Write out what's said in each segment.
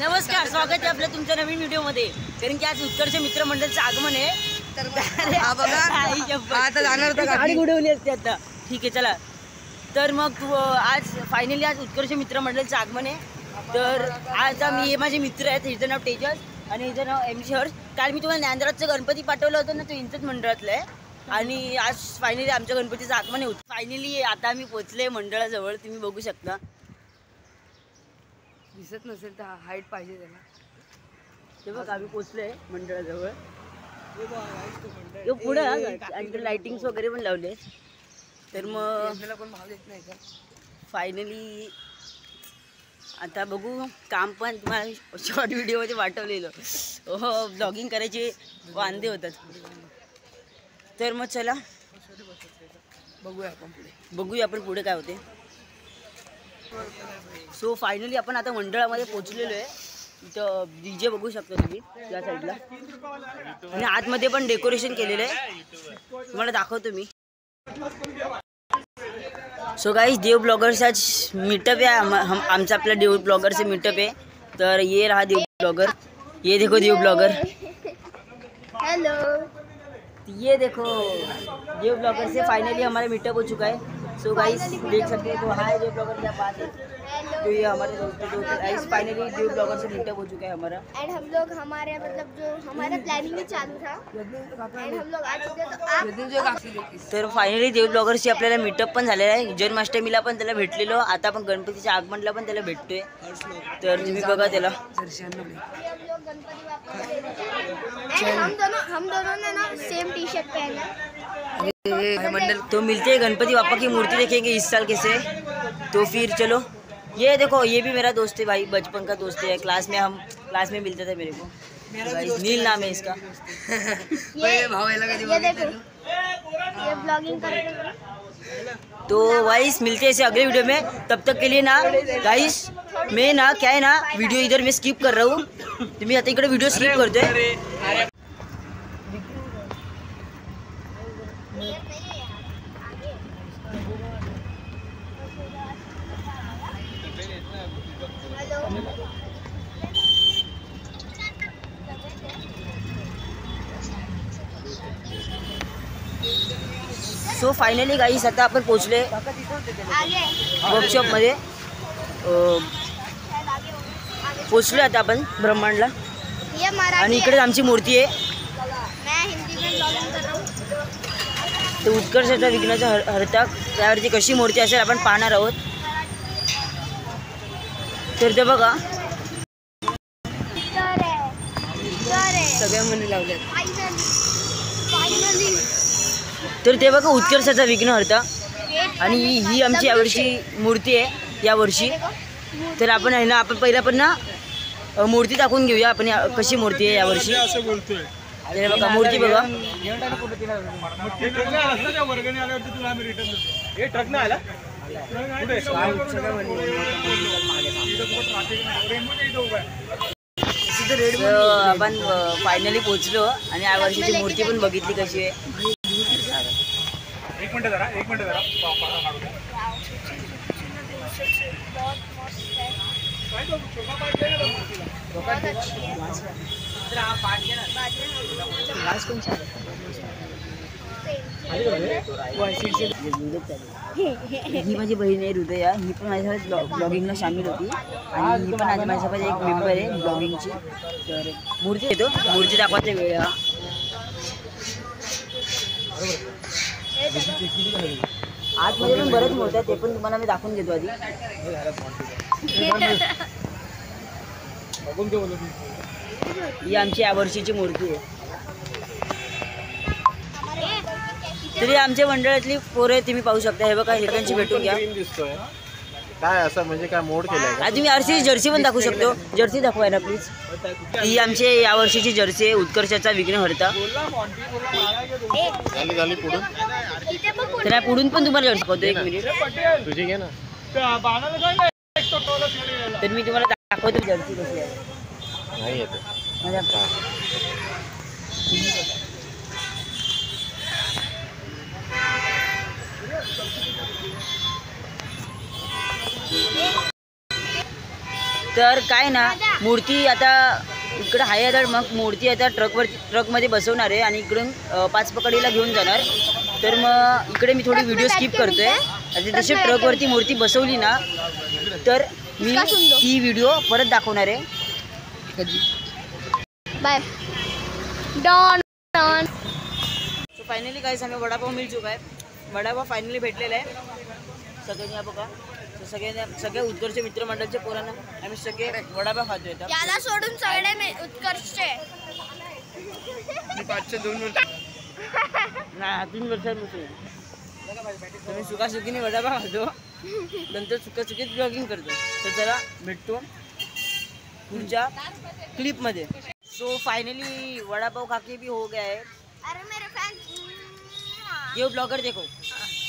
नमस्कार, स्वागत आहे आपलं तुमच्या नवीन व्हिडिओमध्ये. कारण की आज उत्कर्ष मित्रमंडळाचं आगमन आहे. तर आता जाणार होता गाडी उडवली असते आता. ठीक आहे चला. तर मग आज फायनली आज उत्कर्ष मित्रमंडळाचं आगमन आहे. तर आज मी माझे मित्र आहेत. हिचं नाव तेजस आणि हिचं नाव MC हर्ष. काल मी तुम्हाला नांदराचं गणपती पाठवलं होतं ना, तो इंचच मंडळातलं आहे. आणि आज फायनली आमच्या गणपतीचं आगमन आहे. फायनली आता आम्ही पोचले मंडळाजवळ. तुम्ही बघू शकता. दिसत नसेल तर हाईट पाहिजे त्याला. ते बघ आम्ही पोचलोय मंडळाजवळ. पुढे आणि लाइटिंग्स वगैरे पण लावले. तर मग आपल्याला कोण भाव देत नाही का. फायनली आता बघू. काम पण तुम्हाला शॉर्ट व्हिडिओमध्ये पाठवलेलं. हो, ब्लॉगिंग करायचे वांदे होतात. तर मग चला बघूया आपण पुढे काय होते. सो फायनली आपण आता मंडळामध्ये पोहोचलेलो आहे. इथं DJ बघू शकता तुम्ही या साईडला. आणि आतमध्ये पण डेकोरेशन केलेलं आहे. तुम्हाला दाखवतो मी. सो गाइस, देव ब्लॉगर्स आज मीटअप है. आमचा आपला देव ब्लॉगर से मीटअप है. तर ये रहा देव ब्लॉगर. ये देखो देव ब्लॉगर. हेलो. ये देखो देव ब्लॉगर से फाइनली हमारा मीटअप हो चुका है. सो गाइस देख सकते हैं. तो हाय देव ब्लॉगर क्या बात है. तो ये हमारे दोस्तों गाइस फाइनली देव ब्लॉगर से मीटअप हो चुका है हमारा. एंड हम लोग हमारे मतलब जो हमारा प्लानिंग ही चालू था. एंड हम लोग आ चुके. तो आप तर फायनली देव ब्लॉगरशी आपल्याला मीटअप पण झालेला आहे. जन्माष्टमीला पण त्याला भेटलेलो. आता आपण गणपतीच्या आगमनला पण त्याला भेटतोय. तर तुम्ही बघा त्याला. हम दोनों ने ना सेम टी शर्ट पहना. मंडल तो मिलते हैं गणपति बापा की मूर्ति देखेंगे इस साल कैसे. तो फिर चलो. ये देखो ये भी मेरा दोस्त है भाई, बचपन का दोस्त है. क्लास में मिलता था मेरे को. नील नाम है इसका. ये देखो ये ब्लॉगिंग करेगा. तो गाइस मिलते हैं ऐसे अगले वीडियो में. तब तक के लिए ना गाइस मैं ना क्या है ना वीडियो इधर मैं स्किप कर रहा हूँ. तुम्ही आता इकडे वीडियो स्किप करतोय. सो फायनली गाईस आता आपण पोचले वर्कशॉपमध्ये. पोचलो आता आपण ब्रह्मांडला. आणि इकडे आमची मूर्ती आहे. ते उत्कर्षाचा विघ्नाचा हरता त्यावरची कशी मूर्ती असेल आपण पाहणार आहोत. तर ते बघा सगळ्या मुली लावल्यात. तर ते बघा उत्कर्षाचा विघ्नहर्ता. आणि ही आमची यावर्षी मूर्ती आहे यावर्षी. तर आपण आहे ना आपण पहिला पण ना मूर्ती दाखवून घेऊया आपण कशी मूर्ती आहे यावर्षी. ते बघा मूर्ती बघा. आपण फायनली पोचलो आणि या वर्षीची मूर्ती पण बघितली कशी आहे. एक मिनट जरा ही माझी बहीण आहे हृदया. ही पण माझ्यासोबत ब्लॉगिंगला सामील होती. आणि ही पण आज माझ्यासोबत एक मेंबर आहे ब्लॉगिंगची. तर मूर्ती येतो. मूर्ती दाखवायचा वेळ हा. आतमध्ये पण बरेच मूर्ती आहेत. ते पण तुम्हाला मी दाखवून देतो आधी. ही आमची यावर्षीची मूर्ती आहे. तरी आमच्या मंडळातली पोरं तुम्ही पाहू शकता. हे बघा हिरकांची भेटून घ्या. काय असं म्हणजे काय मोड केलाय का. तुम्ही RCची जर्सी पण दाखवू शकतो. जर्सी दाखवाय ना प्लीज. ही आमची यावर्षीची जर्सी आहे उत्कर्षाचा विघ्नहर्ता. झाली पुढून. तर पुढून पण तुम्हाला जर्सी दाखवतो. एक मिनिट तुझी घे ना. तर मी तुम्हाला दाखवतो जर्सी कशी आहे. नाही येत. तर काय ना मूर्ती आता इकडं आहे, आता मग मूर्ती आता ट्रकमध्ये बसवणार आहे आणि इकडून 5 पकडीला घेऊन जाणार. तर मग इकडे मी थोडी व्हिडिओ स्किप करतोय. आता जशी ट्रकवरती मूर्ती बसवली ना तर मी ती व्हिडिओ परत दाखवणार आहे. बाय डॉन डॉन. सो फायनली गाईस आम्ही वडापाव मिल चुका आहे. वडापाव फायनली भेटलेला आहे सगळ्यांनी. बघा सगळ्या उत्कर्ष मित्रमंडळाच्या पोरांना आम्ही सगळे वडापाव खातो येतात. याला सोडून सगळे उत्कर्षचे 3 वर्षांपासून तुम्ही सुखासुखीने वडापाव खातो, नंतर सुखासुखीत ब्लॉगिंग करतो. तर चला भेटतो पुढच्या क्लिपमध्ये. सो फाइनली वडापाव खाके भी हो गया है. अरे मेरे फैंस ये ब्लॉगर देखो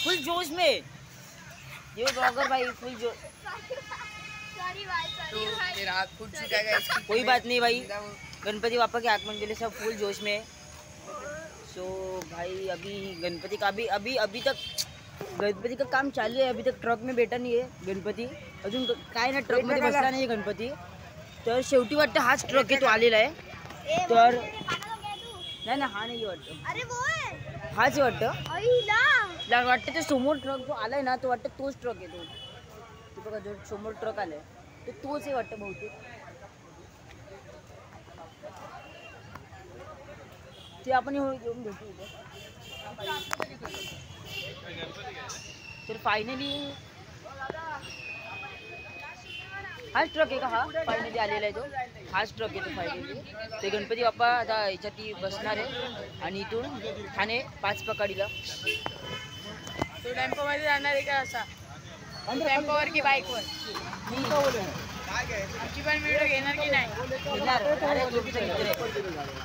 फुल जोश में, ये ब्लॉगर भाई फुल जोश. सॉरी भाई सॉरी भाई. मेरा हाथ फूट चुका है guys. कोई बात नहीं भाई, गणपति बापा के आगमन के लिए सब फुल जोश में. सो भाई अभी गणपति का अभी तक गणपति का काम चालू है. अभी तक ट्रक में बैठा नहीं है गणपति, अजून काय ना ट्रक मध्ये बसला नाही गणपति. तर शेवटी वाटतं हाच ट्रक आहे तो आलेला आहे. तर नाही ना हा नाही वाटतं, अरे वो है हाच वाटतं. आईला वाटतं ते समोर ट्रक जो आलाय ना तो वाटतं तोच ट्रक आहे. तो बघा जो समोर ट्रक आलाय तो तोच आहे वाटतं बहुतेक. ते आपण येऊन भेटू इथे. तर फायनली हाच ट्रक आहे का हा फायनली आलेला आहे तो. हाच ट्रक आहे तो फायनली. ते गणपती बाप्पा आता याच्यात बसणार आहे आणि इथून ठाणे 5 पकडीला. तो टेम्पो मध्ये जाणार आहे का असा? टेम्पोवर की बाईकवर? आमची पण व्हिडिओ घेणार की नाही?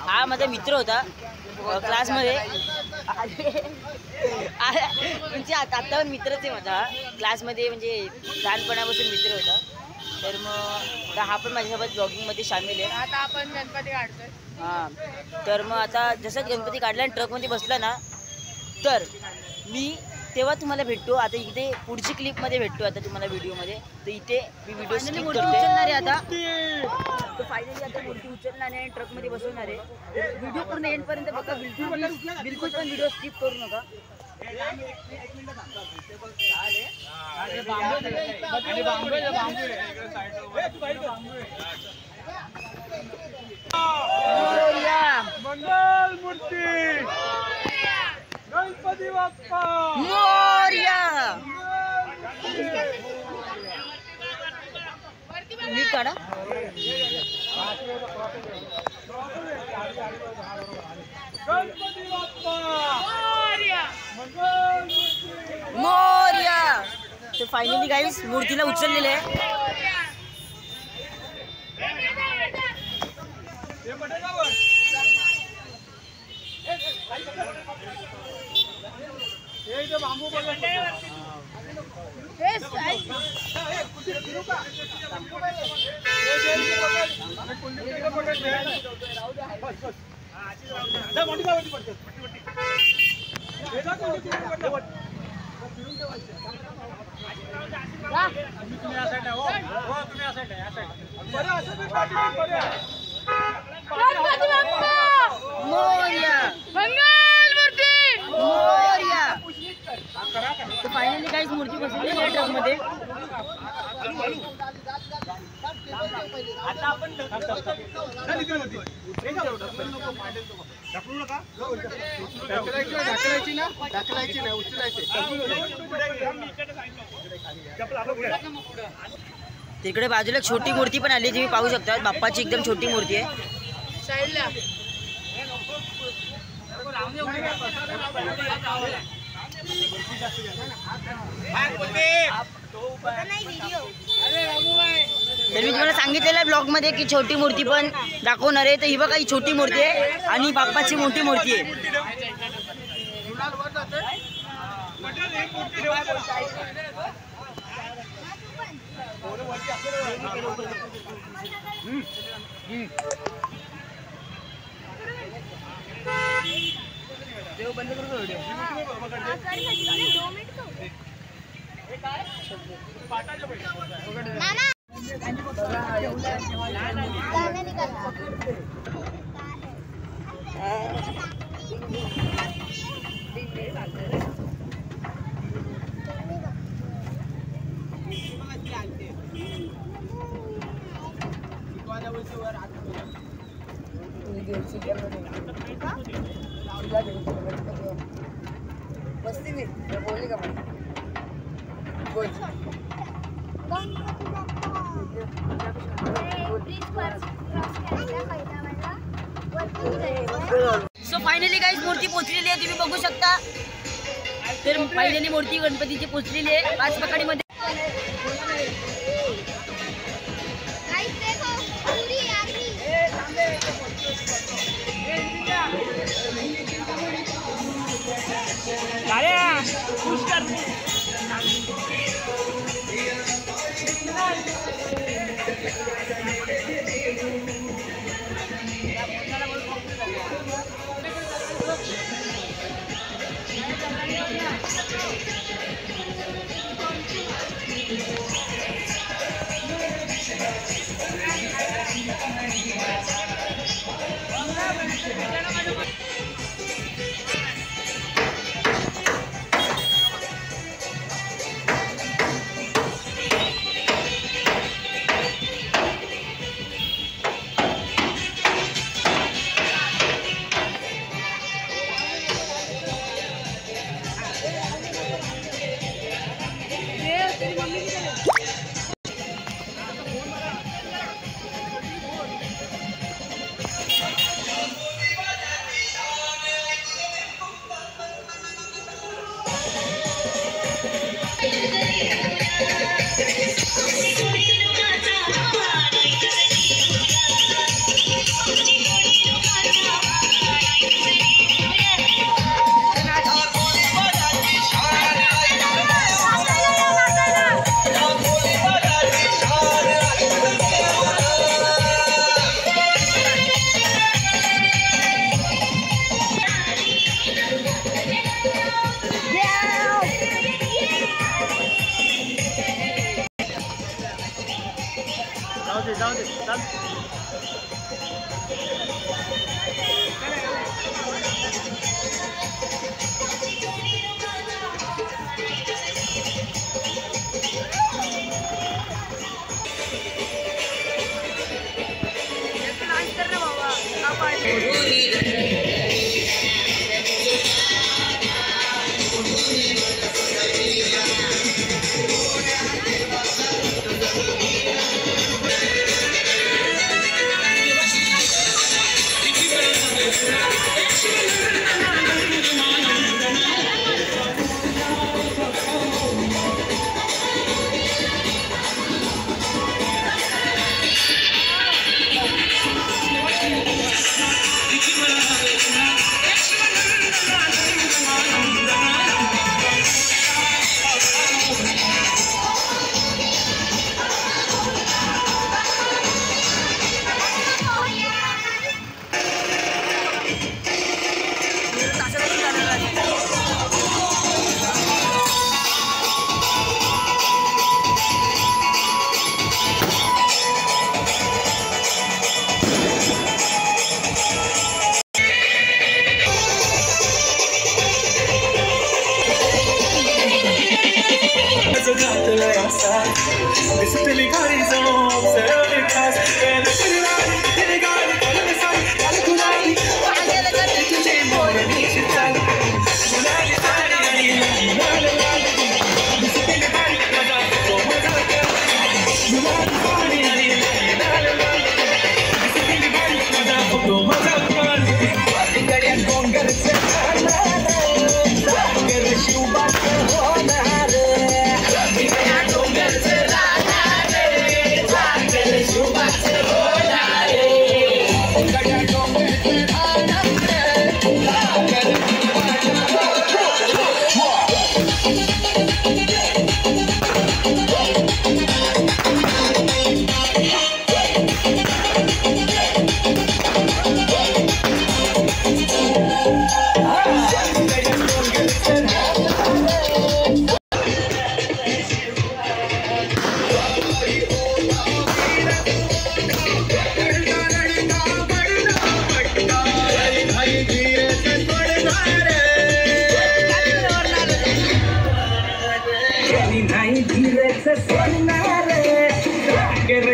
हा माझा मित्र होता क्लासमध्ये. म्हणजे आता पण मित्रच आहे माझा क्लासमध्ये, म्हणजे लहानपणापासून मित्र होता. तर मग हा पण माझ्यासोबत ब्लॉगिंगमध्ये सामील आहे. आता आपण गणपती काढतोय. हां तर मग आता जसं गणपती काढला आणि ट्रकमध्ये बसला ना तर मी तेव्हा तुम्हाला भेटतो. आता इथे पुढची क्लिपमध्ये भेटतो आता तुम्हाला व्हिडिओमध्ये. तर इथे मी व्हिडिओ स्किप करतोय. उचलणार आहे आता. तर फायनली आता मूर्ती उचलणार आहे आणि ट्रकमध्ये बसवणार आहे. व्हिडिओ पूर्ण एंडपर्यंत बघा, बिलकुल पण व्हिडिओ स्किप करू नका. मंगल मूर्ती गणपती बाप्पा मोरया. नीट काढा. गणपती बाप्पा मोरया. तर फायनली गाईस मूर्तीला उचललेले आहे. बांबू तर फायनली गाईस मूर्ती बसवली आहे ट्रकमध्ये. आता आपण तिकडे बाजूला छोटी मूर्ती पण आली, तुम्ही पाहू शकता. बाप्पाची एकदम छोटी मूर्ती आहे. साईडला तर मी तुम्हाला सांगितलेलं ब्लॉग मध्ये की छोटी मूर्ती पण दाखवणार आहे. तर ही बघा ही छोटी मूर्ती आहे आणि बाप्पाची मोठी मूर्ती आहे. बंद करू व्हिडिओ. नाना सो फायनली गाईज मूर्ती पोहोचलेली आहे, तुम्ही बघू शकता. तर फायनली मूर्ती गणपतीची पोहोचलेली आहे पाचपकडीमध्ये. जाऊ दे चल.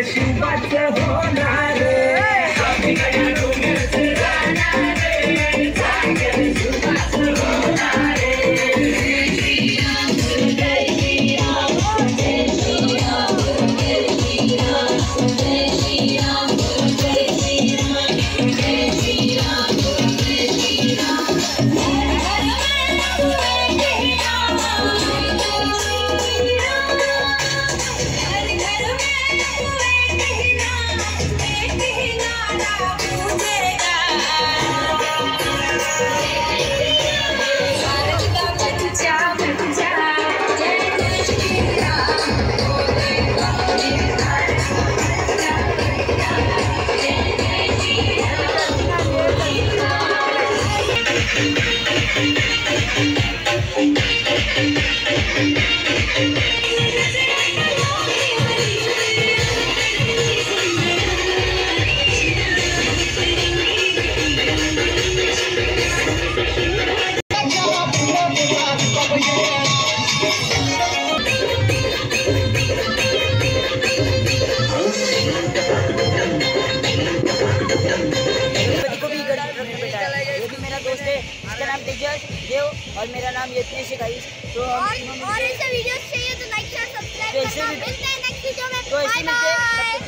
शिवाचं होणार इसका नाम तेजस देव और मेरा नाम यत्नेश है गाइस। तो और ऐसे वीडियोस चाहिए तो लाइक शेयर सब्सक्राइब करना। मिलते हैं नेक्स्ट वीडियो में। तो ऐसे बाय मिलते हैं। बाय।